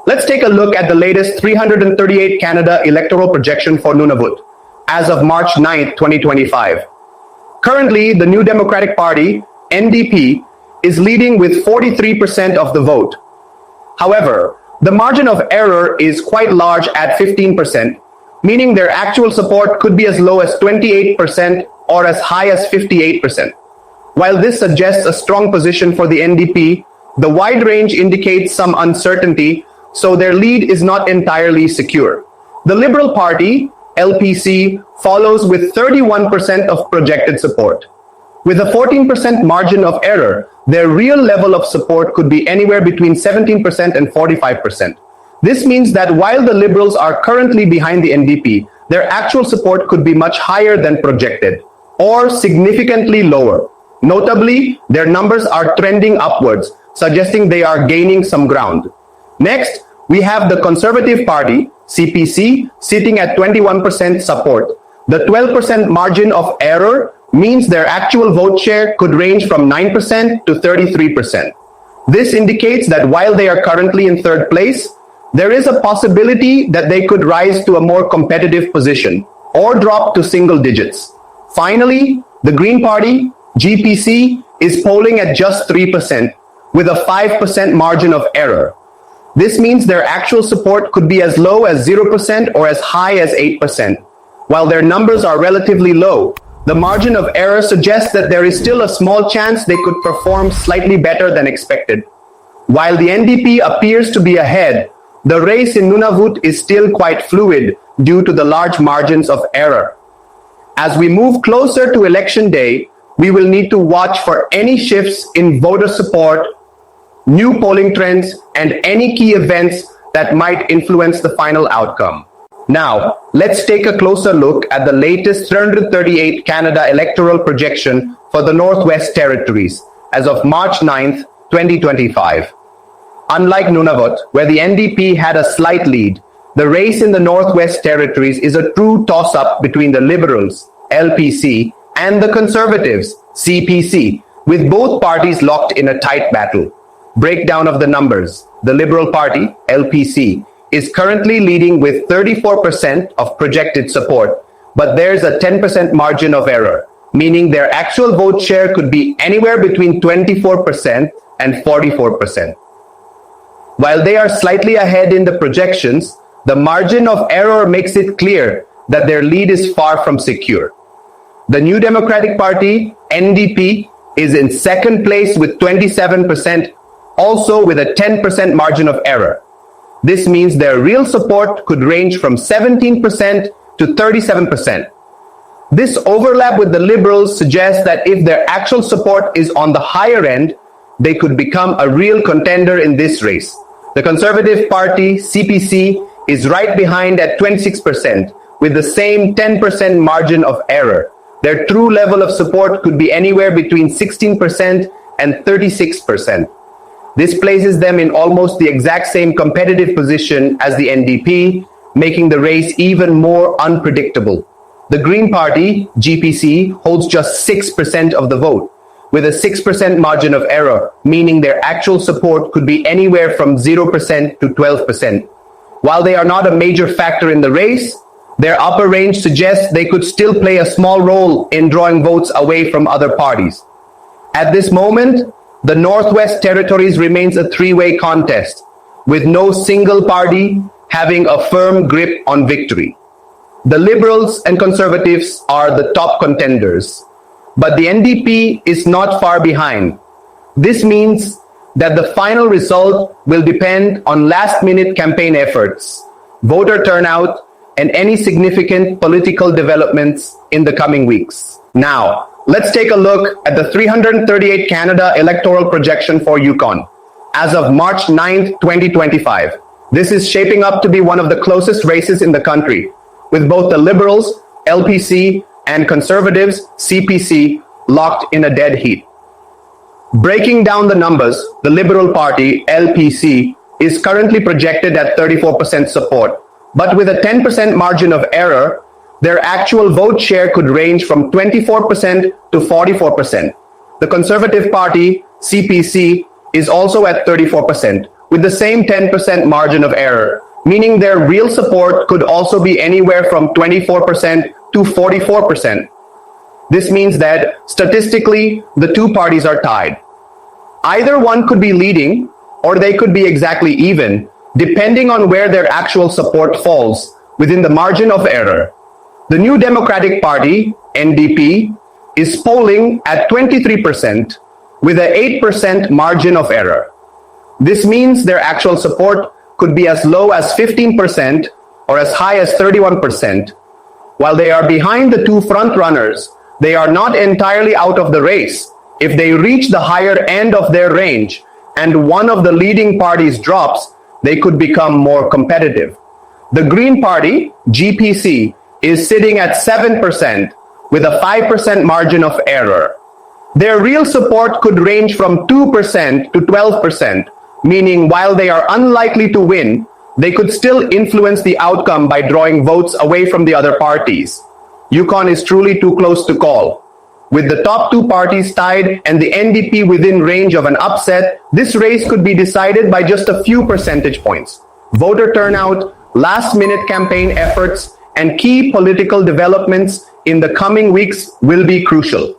let's take a look at the latest 338 Canada electoral projection for Nunavut as of March 9th, 2025. Currently, the New Democratic Party, NDP, is leading with 43% of the vote. However, the margin of error is quite large at 15%, meaning their actual support could be as low as 28% or as high as 58%. While this suggests a strong position for the NDP, the wide range indicates some uncertainty, so their lead is not entirely secure. The Liberal Party, LPC, follows with 31% of projected support. With a 14% margin of error, their real level of support could be anywhere between 17% and 45%. This means that while the Liberals are currently behind the NDP, their actual support could be much higher than projected, or significantly lower. Notably, their numbers are trending upwards, suggesting they are gaining some ground. Next, we have the Conservative Party, CPC, sitting at 21% support. The 12% margin of error means their actual vote share could range from 9% to 33%. This indicates that while they are currently in third place, there is a possibility that they could rise to a more competitive position or drop to single digits. Finally, the Green Party, GPC, is polling at just 3% with a 5% margin of error. This means their actual support could be as low as 0% or as high as 8%. While their numbers are relatively low, the margin of error suggests that there is still a small chance they could perform slightly better than expected. While the NDP appears to be ahead, the race in Nunavut is still quite fluid due to the large margins of error. As we move closer to election day, we will need to watch for any shifts in voter support, new polling trends, and any key events that might influence the final outcome. Now, let's take a closer look at the latest 338 Canada electoral projection for the Northwest Territories as of March 9th, 2025. Unlike Nunavut, where the NDP had a slight lead, the race in the Northwest Territories is a true toss-up between the Liberals, LPC, and the Conservatives, CPC, with both parties locked in a tight battle. Breakdown of the numbers. The Liberal Party, LPC, is currently leading with 34% of projected support, but there's a 10% margin of error, meaning their actual vote share could be anywhere between 24% and 44%. While they are slightly ahead in the projections, the margin of error makes it clear that their lead is far from secure. The New Democratic Party, NDP, is in second place with 27%, also with a 10% margin of error. This means their real support could range from 17% to 37%. This overlap with the Liberals suggests that if their actual support is on the higher end, they could become a real contender in this race. The Conservative Party, CPC, is right behind at 26%, with the same 10% margin of error. Their true level of support could be anywhere between 16% and 36%. This places them in almost the exact same competitive position as the NDP, making the race even more unpredictable. The Green Party, GPC, holds just 6% of the vote, with a 6% margin of error, meaning their actual support could be anywhere from 0% to 12%. While they are not a major factor in the race, their upper range suggests they could still play a small role in drawing votes away from other parties. At this moment, the Northwest Territories remains a three-way contest, with no single party having a firm grip on victory. The Liberals and Conservatives are the top contenders, but the NDP is not far behind. This means that the final result will depend on last-minute campaign efforts, voter turnout, and any significant political developments in the coming weeks. Now, let's take a look at the 338 Canada electoral projection for Yukon as of March 9th, 2025. This is shaping up to be one of the closest races in the country, with both the Liberals, LPC, and Conservatives, CPC, locked in a dead heat. Breaking down the numbers, the Liberal Party, LPC, is currently projected at 34% support, but with a 10% margin of error, their actual vote share could range from 24% to 44%. The Conservative Party, CPC, is also at 34%, with the same 10% margin of error, meaning their real support could also be anywhere from 24% to 44%. This means that statistically, the two parties are tied. Either one could be leading, or they could be exactly even, depending on where their actual support falls within the margin of error. The New Democratic Party, NDP, is polling at 23% with an 8% margin of error. This means their actual support could be as low as 15% or as high as 31%. While they are behind the two frontrunners, they are not entirely out of the race. If they reach the higher end of their range and one of the leading parties drops, they could become more competitive. The Green Party, GPC, is sitting at 7% with a 5% margin of error. Their real support could range from 2% to 12%, meaning while they are unlikely to win, they could still influence the outcome by drawing votes away from the other parties. Yukon is truly too close to call. With the top two parties tied and the NDP within range of an upset, this race could be decided by just a few percentage points. Voter turnout, last-minute campaign efforts, and key political developments in the coming weeks will be crucial.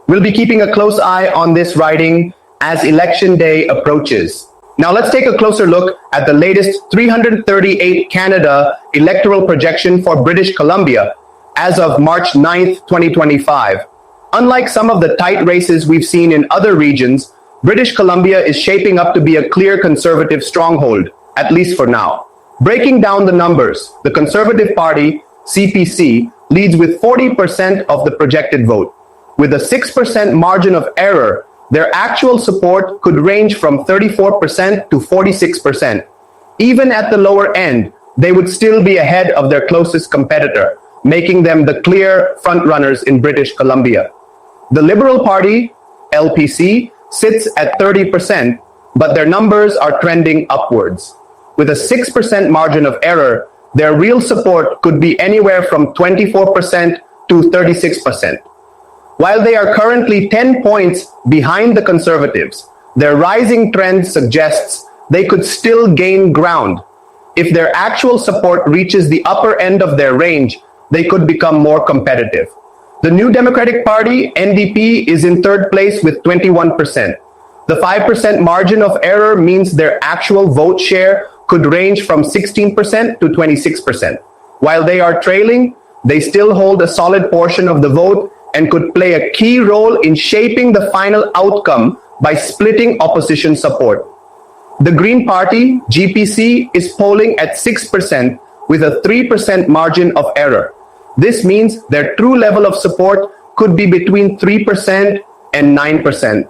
We'll be keeping a close eye on this riding as Election Day approaches. Now let's take a closer look at the latest 338Canada electoral projection for British Columbia as of March 9th, 2025. Unlike some of the tight races we've seen in other regions, British Columbia is shaping up to be a clear Conservative stronghold, at least for now. Breaking down the numbers, the Conservative Party, CPC, leads with 40% of the projected vote. With a 6% margin of error, their actual support could range from 34% to 46%. Even at the lower end, they would still be ahead of their closest competitor, making them the clear frontrunners in British Columbia. The Liberal Party, LPC, sits at 30%, but their numbers are trending upwards. With a 6% margin of error, their real support could be anywhere from 24% to 36%. While they are currently 10 points behind the Conservatives, their rising trend suggests they could still gain ground. If their actual support reaches the upper end of their range, they could become more competitive. The New Democratic Party, NDP, is in third place with 21%. The 5% margin of error means their actual vote share could range from 16% to 26%. While they are trailing, they still hold a solid portion of the vote and could play a key role in shaping the final outcome by splitting opposition support. The Green Party, GPC, is polling at 6% with a 3% margin of error. This means their true level of support could be between 3% and 9%.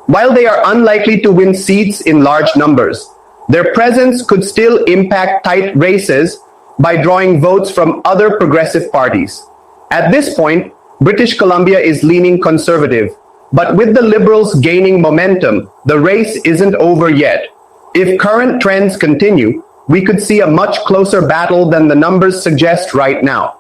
While they are unlikely to win seats in large numbers, their presence could still impact tight races by drawing votes from other progressive parties. At this point, British Columbia is leaning Conservative, but with the Liberals gaining momentum, the race isn't over yet. If current trends continue, we could see a much closer battle than the numbers suggest right now.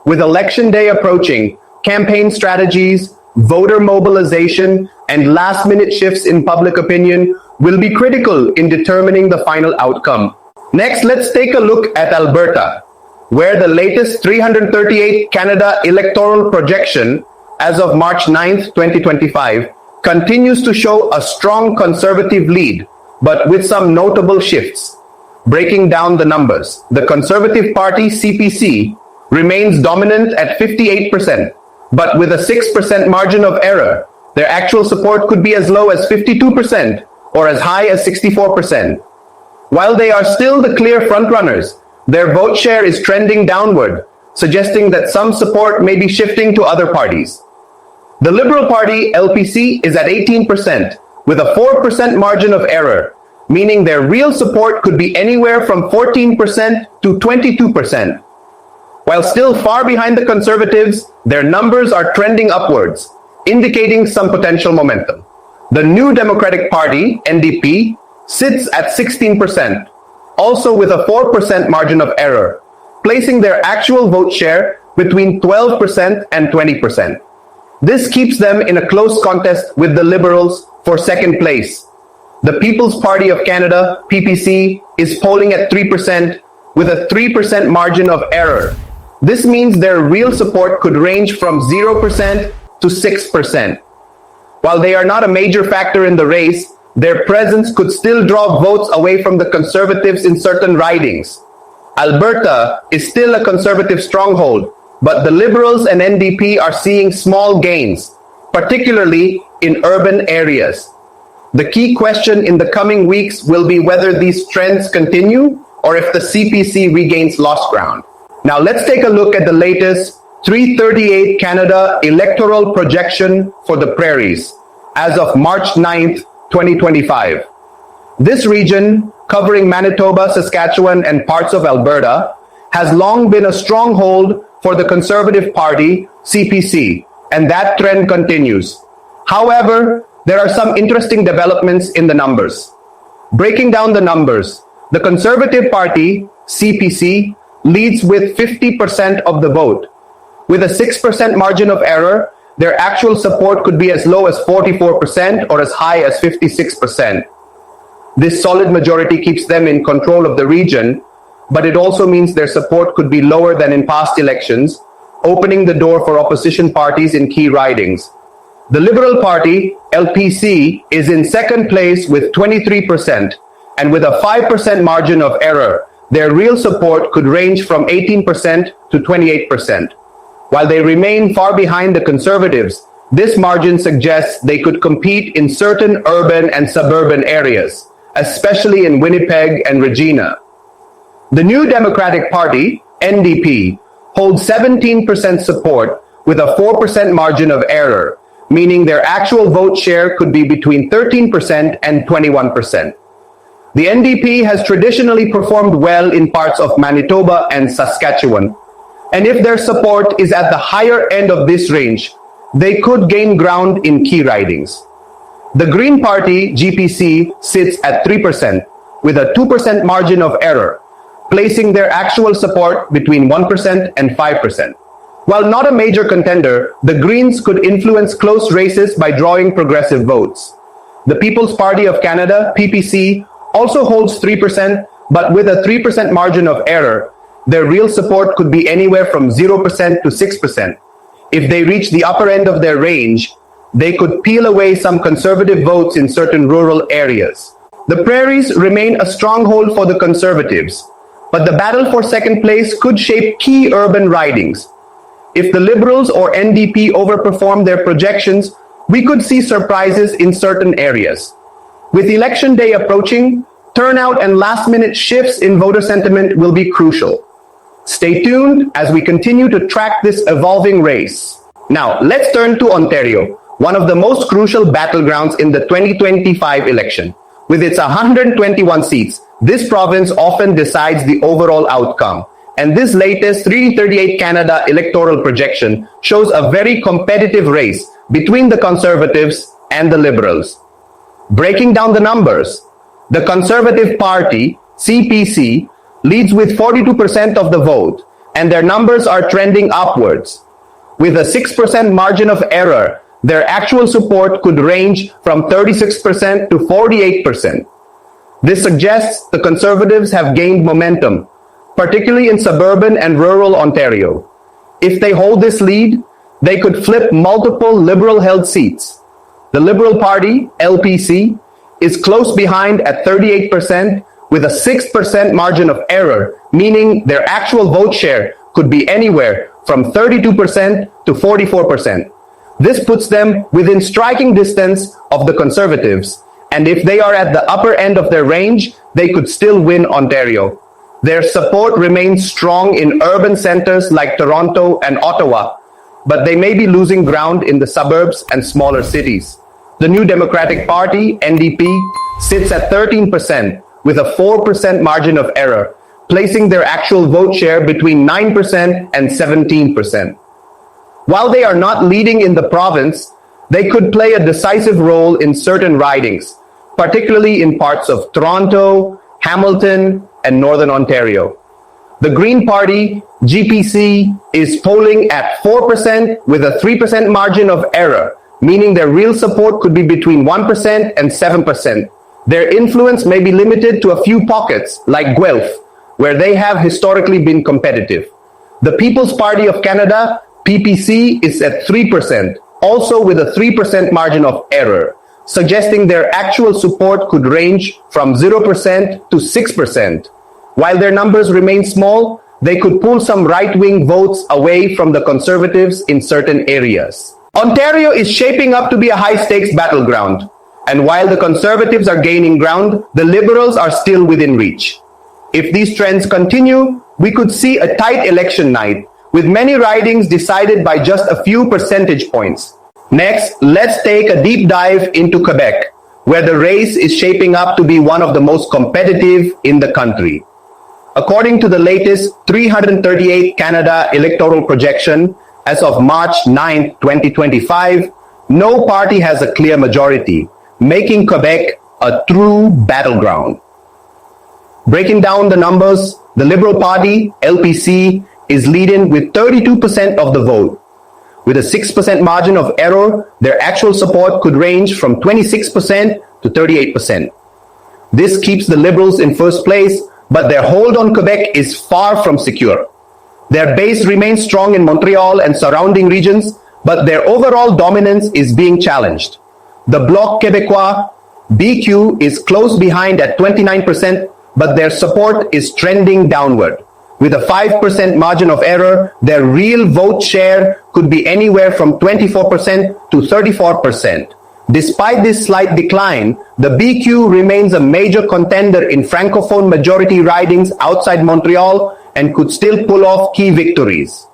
With Election Day approaching, campaign strategies, voter mobilization, and last-minute shifts in public opinion will be critical in determining the final outcome. Next, let's take a look at Alberta, where the latest 338Canada electoral projection as of March 9th, 2025, continues to show a strong Conservative lead, but with some notable shifts. Breaking down the numbers, the Conservative Party, CPC, remains dominant at 58%, but with a 6% margin of error, their actual support could be as low as 52% or as high as 64%. While they are still the clear frontrunners, their vote share is trending downward, suggesting that some support may be shifting to other parties. The Liberal Party, LPC, is at 18%, with a 4% margin of error, meaning their real support could be anywhere from 14% to 22%. While still far behind the Conservatives, their numbers are trending upwards, indicating some potential momentum. The New Democratic Party, NDP, sits at 16%, also with a 4% margin of error, placing their actual vote share between 12% and 20%. This keeps them in a close contest with the Liberals for second place. The People's Party of Canada, PPC, is polling at 3% with a 3% margin of error. This means their real support could range from 0% to 6%. While they are not a major factor in the race, their presence could still draw votes away from the Conservatives in certain ridings. Alberta is still a Conservative stronghold, but the Liberals and NDP are seeing small gains, particularly in urban areas. The key question in the coming weeks will be whether these trends continue or if the CPC regains lost ground. Now let's take a look at the latest 338Canada electoral projection for the Prairies as of March 9th, 2025. This region, covering Manitoba, Saskatchewan, and parts of Alberta, has long been a stronghold for the Conservative Party, CPC, and that trend continues. However, there are some interesting developments in the numbers. Breaking down the numbers, the Conservative Party, CPC, leads with 50% of the vote. With a 6% margin of error, their actual support could be as low as 44% or as high as 56%. This solid majority keeps them in control of the region, but it also means their support could be lower than in past elections, opening the door for opposition parties in key ridings. The Liberal Party, LPC, is in second place with 23%, and with a 5% margin of error, their real support could range from 18% to 28%. While they remain far behind the Conservatives, this margin suggests they could compete in certain urban and suburban areas, especially in Winnipeg and Regina. The New Democratic Party, NDP, holds 17% support with a 4% margin of error, meaning their actual vote share could be between 13% and 21%. The NDP has traditionally performed well in parts of Manitoba and Saskatchewan, and if their support is at the higher end of this range, they could gain ground in key ridings. The Green Party, GPC, sits at 3% with a 2% margin of error, placing their actual support between 1% and 5%. While not a major contender, the Greens could influence close races by drawing progressive votes. The People's Party of Canada, PPC, also holds 3%, but with a 3% margin of error, their real support could be anywhere from 0% to 6%. If they reach the upper end of their range, they could peel away some Conservative votes in certain rural areas. The Prairies remain a stronghold for the Conservatives, but the battle for second place could shape key urban ridings. If the Liberals or NDP overperform their projections, we could see surprises in certain areas. With Election Day approaching, turnout and last-minute shifts in voter sentiment will be crucial. Stay tuned as we continue to track this evolving race. Now, let's turn to Ontario, one of the most crucial battlegrounds in the 2025 election. With its 121 seats, this province often decides the overall outcome. And this latest 338Canada electoral projection shows a very competitive race between the Conservatives and the Liberals. Breaking down the numbers, the Conservative Party, CPC, leads with 42% of the vote, and their numbers are trending upwards. With a 6% margin of error, their actual support could range from 36% to 48%. This suggests the Conservatives have gained momentum, particularly in suburban and rural Ontario. If they hold this lead, they could flip multiple Liberal-held seats. The Liberal Party, LPC, is close behind at 38% with a 6% margin of error, meaning their actual vote share could be anywhere from 32% to 44%. This puts them within striking distance of the Conservatives, and if they are at the upper end of their range, they could still win Ontario. Their support remains strong in urban centers like Toronto and Ottawa, but they may be losing ground in the suburbs and smaller cities. The New Democratic Party, NDP, sits at 13% with a 4% margin of error, placing their actual vote share between 9% and 17%. While they are not leading in the province, they could play a decisive role in certain ridings, particularly in parts of Toronto, Hamilton, and Northern Ontario. The Green Party, GPC, is polling at 4% with a 3% margin of error, meaning their real support could be between 1% and 7%. Their influence may be limited to a few pockets, like Guelph, where they have historically been competitive. The People's Party of Canada, PPC, is at 3%, also with a 3% margin of error, suggesting their actual support could range from 0% to 6%. While their numbers remain small, they could pull some right-wing votes away from the Conservatives in certain areas. Ontario is shaping up to be a high-stakes battleground, and while the Conservatives are gaining ground, the Liberals are still within reach. If these trends continue, we could see a tight election night, with many ridings decided by just a few percentage points. Next, let's take a deep dive into Quebec, where the race is shaping up to be one of the most competitive in the country. According to the latest 338Canada electoral projection, as of March 9, 2025, no party has a clear majority, making Quebec a true battleground. Breaking down the numbers, the Liberal Party, LPC, is leading with 32% of the vote. With a 6% margin of error, their actual support could range from 26% to 38%. This keeps the Liberals in first place, but their hold on Quebec is far from secure. Their base remains strong in Montreal and surrounding regions, but their overall dominance is being challenged. The Bloc Québécois, BQ, is close behind at 29%, but their support is trending downward. With a 5% margin of error, their real vote share could be anywhere from 24% to 34%. Despite this slight decline, the BQ remains a major contender in Francophone majority ridings outside Montreal and could still pull off key victories.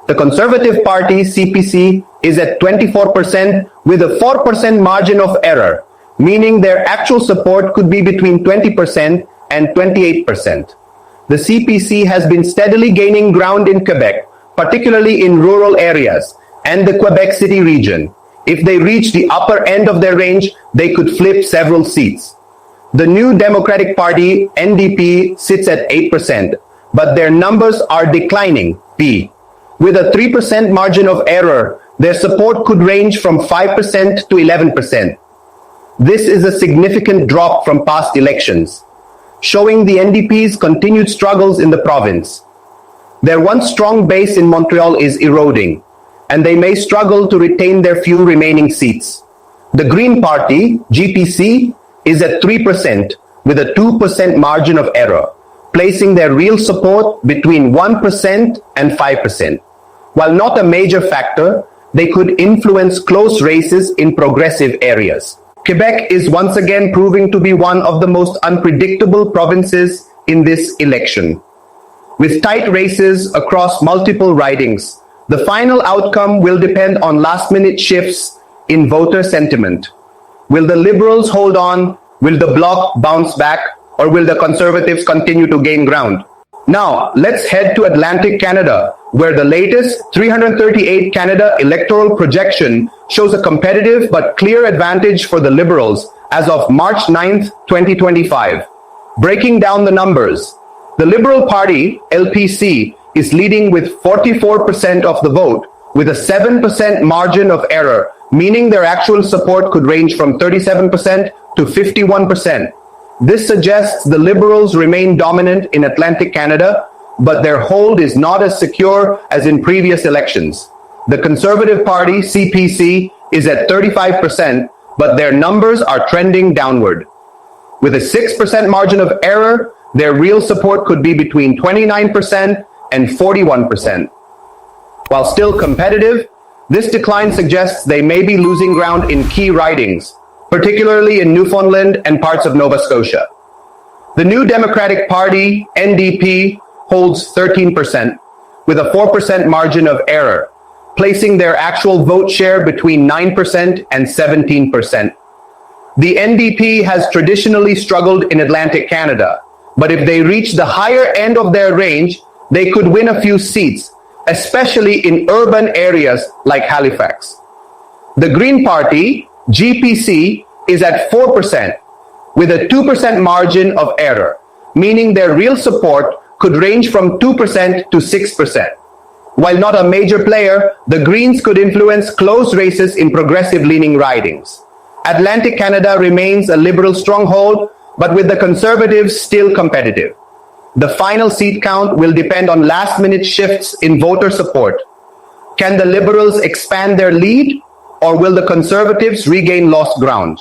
The Conservative Party, CPC, is at 24% with a 4% margin of error, meaning their actual support could be between 20% and 28%. The CPC has been steadily gaining ground in Quebec, particularly in rural areas and the Quebec City region. If they reach the upper end of their range, they could flip several seats. The New Democratic Party, NDP, sits at 8%, but their numbers are declining, P. With a 3% margin of error, their support could range from 5% to 11%. This is a significant drop from past elections, showing the NDP's continued struggles in the province. Their once strong base in Montreal is eroding, and they may struggle to retain their few remaining seats. The Green Party, GPC, is at 3% with a 2% margin of error, placing their real support between 1% and 5%. While not a major factor, they could influence close races in progressive areas. Quebec is once again proving to be one of the most unpredictable provinces in this election. With tight races across multiple ridings, the final outcome will depend on last-minute shifts in voter sentiment. Will the Liberals hold on? Will the Bloc bounce back? Or will the Conservatives continue to gain ground? Now, let's head to Atlantic Canada, where the latest 338Canada electoral projection shows a competitive but clear advantage for the Liberals as of March 9th, 2025. Breaking down the numbers, the Liberal Party, LPC, is leading with 44% of the vote, with a 7% margin of error, meaning their actual support could range from 37% to 51%. This suggests the Liberals remain dominant in Atlantic Canada, but their hold is not as secure as in previous elections. The Conservative Party, CPC, is at 35%, but their numbers are trending downward. With a 6% margin of error, their real support could be between 29% and 41%. While still competitive, this decline suggests they may be losing ground in key ridings, particularly in Newfoundland and parts of Nova Scotia. The New Democratic Party, NDP, holds 13%, with a 4% margin of error, placing their actual vote share between 9% and 17%. The NDP has traditionally struggled in Atlantic Canada, but if they reach the higher end of their range, they could win a few seats, especially in urban areas like Halifax. The Green Party, GPC, is at 4%, with a 2% margin of error, meaning their real support could range from 2% to 6%. While not a major player, the Greens could influence close races in progressive-leaning ridings. Atlantic Canada remains a Liberal stronghold, but with the Conservatives still competitive. The final seat count will depend on last-minute shifts in voter support. Can the Liberals expand their lead, or will the Conservatives regain lost ground?